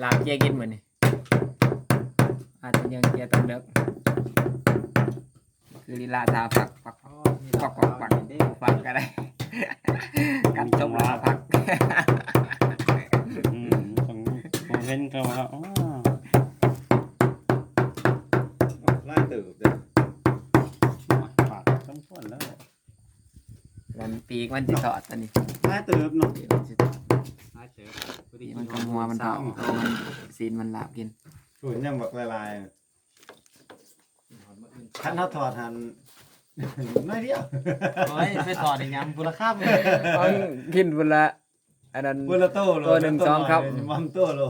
ลาบเจียกินเหมือนนี่อาจจะยังเจียตอนเด็กคือลีลาทาผักผักผักผักผักผักก็ได้กัดจมลาผักต้องเห็นเขาว่าอ๋อไล่ตื่นเด้อ ปากสมควรแล้ว มันปีกมันจะถอดตอนนี้ ไล่ตื่นเนาะ ปีกมันจะถอด ไล่ตื่น ปีกมันกำหัวมันถอดเอามันซีนมันลาบกิน ฝุ่นยังบอกละลายคันเขาถอดหันน้อยเดียว โอ้ยไปถอดอีกยังกูละข้ามเลย เอากินเวลาอันนั้น บุละโต้โล ตัวหนึ่งสองครับ มัมโต้โล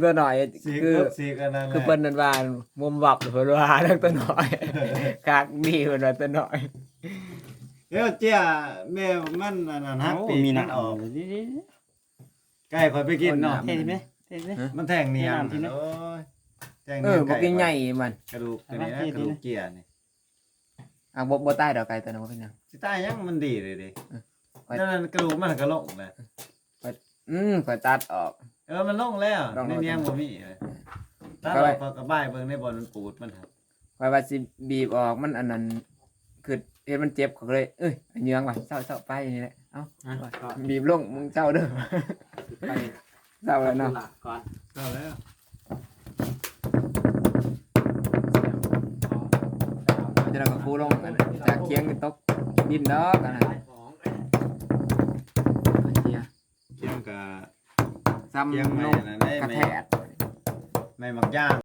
ตัวหน่อย สี คือ สีกันนั่นแหละ คือเปิ้นนั่นว่ามุมวับเพิ่นว่าแล้วตัวหน่อยกากดีเพิ่นว่าตัวหน่อย เอ้าเจ้าแม่มันอันนั้นฮักปี มีห มั นั น ง ออก ดิ ไก่คอยไปกินเนาะ เห็นไหมเห็นไหม มันแทงเนียน ที่ไหน โอ้ยแทง เอ เนีย อน บ่กินใหญ่มัน กระดูกตัวนี้นะกระดูกเกียร์นี่ อ่ะบ่ตายดอกไก่ตัวนั้นบ่เป็นหยัง สิตายยังมันดีเลยดิ ไป นั่นกระดูกมันก็ลงเลย ข่อยตัดออก มันลงแล้ว ลง ใน แล้ว เนียงบ่มีเลยถ้า ไปไว้ เรากระบายเบิ่งในบ่อนมันปูดมันครับ ข่อยว่าสิบีบออกมันอันนั้นคือเฮ็ดมันเจ็บก็เลยเอ้ยเหยืองว่ะเศร้าๆไปนี่แหละเอ้าบีบลงมึงเศร้าเด้อ ไป เศร้าแล้วเนาะ ก่อน ก็แล้ว จะเราก็คูลงอันนั้นจากเคียงนี่ตกดินดอกอันนั้นเฮีย เกี่ยงกับ ซ้ำ เกี่ยง ล ไม่ ง นั่นได้ กระ ไม่ แทก ไม่มักย่าง